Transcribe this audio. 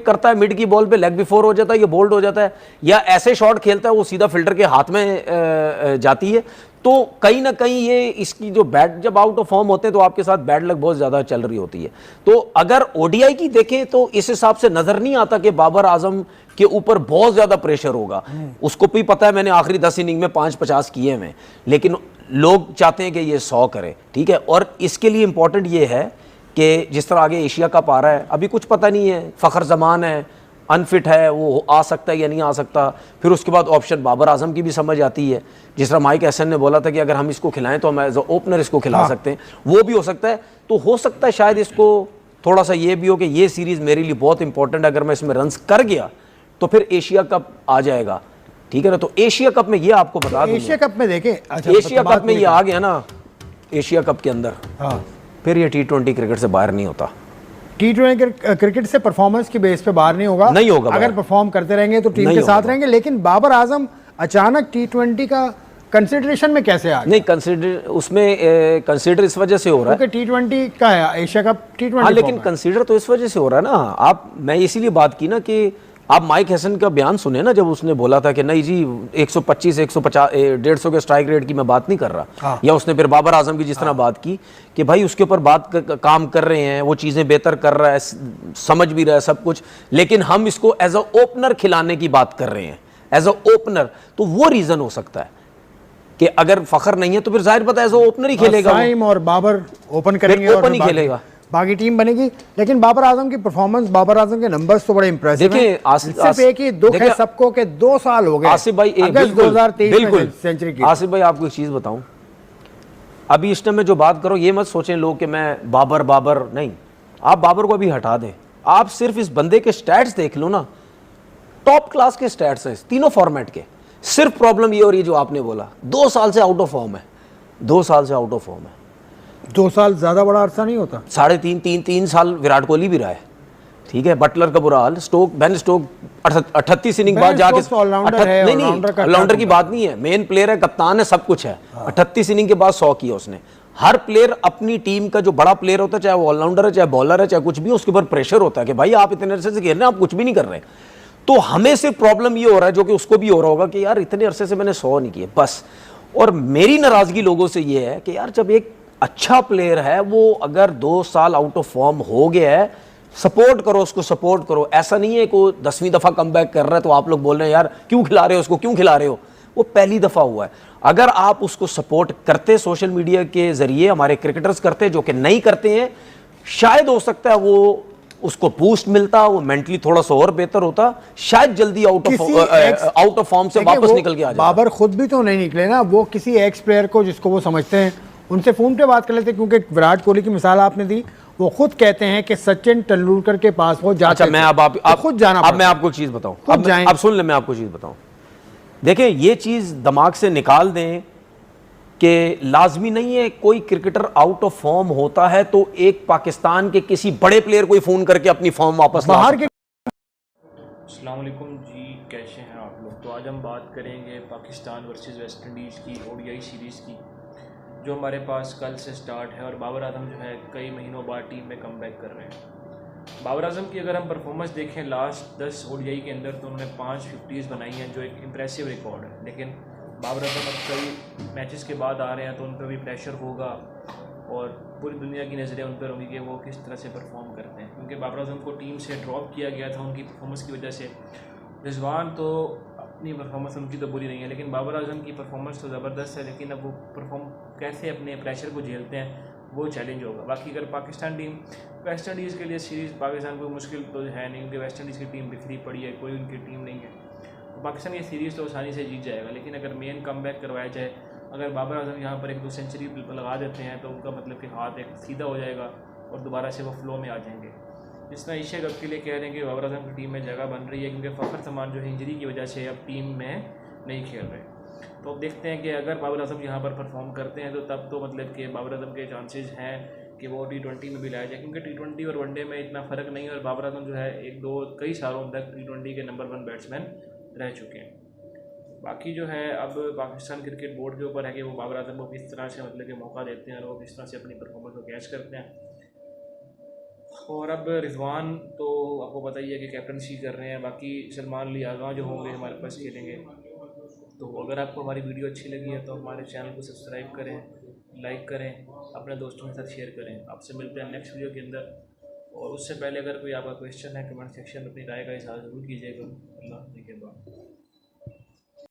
Pick करता है mid की बॉल पे, लेग भी 4 हो जाता है, ये बोल्ड हो जाता है, या ऐसे शॉट खेलता है वो सीधा फील्डर के हाथ में जाती है। तो कहीं ना कहीं ये इसकी जो बैट, जब आउट ऑफ फॉर्म होते हैं तो आपके साथ बैड लक बहुत ज्यादा चल रही होती है। तो अगर ओडीआई की देखें तो इस हिसाब से नजर नहीं आता कि बाबर आजम के ऊपर बहुत ज्यादा प्रेशर होगा। उसको भी पता है मैंने आखिरी 10 इनिंग में 5-50 किए हैं, लेकिन लोग चाहते हैं कि ये 100 करे, ठीक है। और इसके लिए इंपॉर्टेंट ये है कि जिस तरह आगे एशिया कप आ रहा है, अभी कुछ पता नहीं है, फखर जमान है, अनफिट है, वो आ सकता है या नहीं आ सकता। फिर उसके बाद ऑप्शन बाबर आजम की भी समझ आती है, जिस तरह माइक हैसन ने बोला था कि अगर हम इसको खिलाएं तो हम एज ओपनर इसको खिला सकते हैं, वो भी हो सकता है। तो हो सकता है शायद इसको थोड़ा सा ये भी हो कि ये सीरीज मेरे लिए बहुत इंपॉर्टेंट है, अगर मैं इसमें रन्स कर गया तो फिर एशिया कप आ जाएगा, ठीक है ना। तो एशिया कप में ये आपको बता दूं, एशिया कप में देखें, एशिया कप में ये आ गया ना, एशिया कप के अंदर, फिर ये T20 क्रिकेट से बाहर नहीं होता। T20 क्रिकेट से परफॉर्मेंस की बेस पे बाहर नहीं होगा, नहीं होगा। अगर परफॉर्म करते रहेंगे तो टीम के साथ रहेंगे। लेकिन बाबर आजम अचानक T20 का कंसिडरेशन में कैसे आ गया? नहीं, कंसीडर उसमें कंसीडर इस वजह से हो रहा है क्योंकि T20 का है, एशिया कप T20। हाँ, लेकिन कंसीडर तो इस वजह से हो रहा है ना। आप, मैं इसीलिए बात की ना कि आप माइक हैसन का बयान सुने ना, जब उसने बोला था कि नहीं जी 125 150 150 के स्ट्राइक रेट की मैं बात नहीं कर रहा, या उसने फिर बाबर आजम की जिस तरह बात की कि भाई उसके ऊपर काम कर रहे हैं, वो चीज़ें बेहतर कर रहा है, समझ भी रहा है सब कुछ, लेकिन हम इसको एज अ ओपनर खिलाने की बात कर रहे हैं, एज अ ओपनर। तो वो रीज़न हो सकता है कि अगर फखर नहीं है तो फिर जाहिर पता है एज अ ओपनर ही खेलेगा, साइम और बाबर ओपन करेंगे, ओपन ही खेलेगा, बाकी टीम बनेगी। लेकिन बाबर आजम की परफॉर्मेंस, बाबर आजम के नंबर्स तो बड़े इंप्रेसिव हैं। सिर्फ एक ही दुख है सबको कि 2 साल हो गए आसिफ भाई, अगस्त 2023 में सेंचुरी की। आसिफ भाई आपको एक चीज बताऊं, अभी इस टाइम में जो बात करो ये मत सोचें लोग कि मैं बाबर नहीं, आप बाबर को अभी हटा दें, आप सिर्फ इस बंदे के स्टैट्स देख लो ना, टॉप क्लास के स्टैट्स हैं तीनों फॉर्मेट के। सिर्फ प्रॉब्लम ये हो रही है जो आपने बोला, 2 साल से आउट ऑफ फॉर्म है, 2 साल से आउट ऑफ फॉर्म है। 2 साल ज्यादा बड़ा अरसा नहीं होता, 3.5 साल विराट कोहली भी रहा है, ठीक है। बटलर का बुरा हाल, बेन स्टोक 38 इनिंग बाद जाके नहीं, ऑलराउंडर की बात नहीं है, मेन प्लेयर है, कप्तान है, सब कुछ है। 38 इनिंग के बाद 100 किया उसने। हर प्लेयर अपनी टीम का जो बड़ा प्लेयर होता है, चाहे वो ऑलराउंडर है, चाहे बॉलर है, चाहे कुछ भी, उसके ऊपर प्रेशर होता है कि भाई आप इतने अरसे से खेल रहे हैं, आप कुछ भी नहीं कर रहे। तो हमें सिर्फ प्रॉब्लम ये हो रहा है, जो कि उसको भी हो रहा होगा, कि यार इतने अरसे से मैंने 100 नहीं किए बस। और मेरी नाराजगी लोगों से ये है कि यार जब एक अच्छा प्लेयर है, वो अगर 2 साल आउट ऑफ फॉर्म हो गया है, सपोर्ट करो उसको, सपोर्ट करो। ऐसा नहीं है कि 10वीं दफा कमबैक कर रहा है तो आप लोग बोल रहे हैं यार क्यों खिला रहे हो उसको, क्यों खिला रहे हो, वो पहली दफा हुआ है। अगर आप उसको सपोर्ट करते, सोशल मीडिया के जरिए हमारे क्रिकेटर्स करते, जो कि नहीं करते हैं, शायद हो सकता है वो उसको बूस्ट मिलता, वो मेंटली थोड़ा सा और बेहतर होता, शायद जल्दी आउट ऑफ फॉर्म से वापस निकल के आ जाए। बाबर खुद भी तो नहीं निकले ना, वो किसी एक्स प्लेयर को जिसको वो समझते हैं उनसे फोन पे बात कर लेते, क्योंकि विराट कोहली की मिसाल आपने दी, वो खुद कहते हैं कि सचिन तेंदुलकर के पास वो जाते। अच्छा, मैं आप खुद जाना, अब मैं आपको चीज बताऊं, अब सुन ले, मैं आपको चीज बताऊं। देखें, ये चीज दिमाग से निकाल दें कि लाजमी नहीं है कोई क्रिकेटर आउट ऑफ फॉर्म होता है तो एक पाकिस्तान के किसी बड़े प्लेयर को फोन करके अपनी फॉर्म वापस बाहर के। अस्सलाम वालेकुम जी, कैसे हैं आप लोग। तो आज हम बात करेंगे पाकिस्तान वर्सेस वेस्ट इंडीज़ की ओडीआई सीरीज़ की, जो हमारे पास कल से स्टार्ट है। और बाबर आजम जो है कई महीनों बाद टीम में कमबैक कर रहे हैं। बाबर आजम की अगर हम परफॉर्मेंस देखें लास्ट 10 ओडीआई के अंदर, तो उन्होंने 5 50s बनाई हैं, जो एक इम्प्रेसिव रिकॉर्ड है। लेकिन बाबर आजम अब कई मैचेस के बाद आ रहे हैं, तो उन पर भी प्रेशर होगा और पूरी दुनिया की नज़रें उन पर होंगी कि वो किस तरह से परफॉर्म करते हैं। क्योंकि बाबर आजम को टीम से ड्रॉप किया गया था उनकी परफॉर्मेंस की वजह से। रिजवान तो अपनी परफॉर्मेंस उनकी तो बुरी नहीं है, लेकिन बाबर आजम की परफॉर्मेंस तो ज़बरदस्त है। लेकिन अब वो परफॉर्म कैसे अपने प्रेशर को झेलते हैं, वो चैलेंज होगा। बाकी अगर पाकिस्तान टीम वेस्ट इंडीज़ के लिए सीरीज़, पाकिस्तान को मुश्किल तो है नहीं, क्योंकि वेस्ट इंडीज़ की टीम बिखरी पड़ी है, कोई उनकी टीम नहीं है, तो पाकिस्तान ये सीरीज़ तो आसानी से जीत जाएगा। लेकिन अगर मेन कमबैक करवाया जाए, अगर बाबर आजम यहाँ पर 1-2 सेंचुरी लगा देते हैं, तो उनका मतलब कि हाथ एक सीधा हो जाएगा और दोबारा से वो फ्लो में आ जाएंगे। जिस तरह एशिया कप के लिए कह रहे हैं कि बाबर आजम की टीम में जगह बन रही है, क्योंकि फ़खर जमान जो है इंजरी की वजह से अब टीम में नहीं खेल रहे। तो अब देखते हैं कि अगर बाबर आजम यहाँ पर परफॉर्म करते हैं, तो तब तो मतलब कि बाबर आजम के चांसेस हैं कि वो T20 में भी लाया जाए, क्योंकि T20 और वनडे में इतना फ़र्क नहीं है। और बाबर आजम जो है कई सालों तक T20 के नंबर 1 बैट्समैन रह चुके हैं। बाकी जो है अब पाकिस्तान क्रिकेट बोर्ड के ऊपर है कि वो बाबर आजम को किस तरह से मतलब कि मौका देते हैं और वो किस तरह से अपनी परफॉर्मेंस को कैच करते हैं। और अब रिजवान तो आपको पता ही है कि कैप्टनसी कर रहे हैं, बाकी सलमान अली आगा जो होंगे हमारे पास खेलेंगे। तो अगर आपको हमारी वीडियो अच्छी लगी है तो हमारे चैनल को सब्सक्राइब करें, लाइक करें, अपने दोस्तों के साथ शेयर करें। आपसे मिलते हैं नेक्स्ट वीडियो के अंदर। और उससे पहले अगर कोई आपका क्वेश्चन है कमेंट सेक्शन में अपनी राय का इज़हार ज़रूर कीजिएगा। अल्लाह के बाद।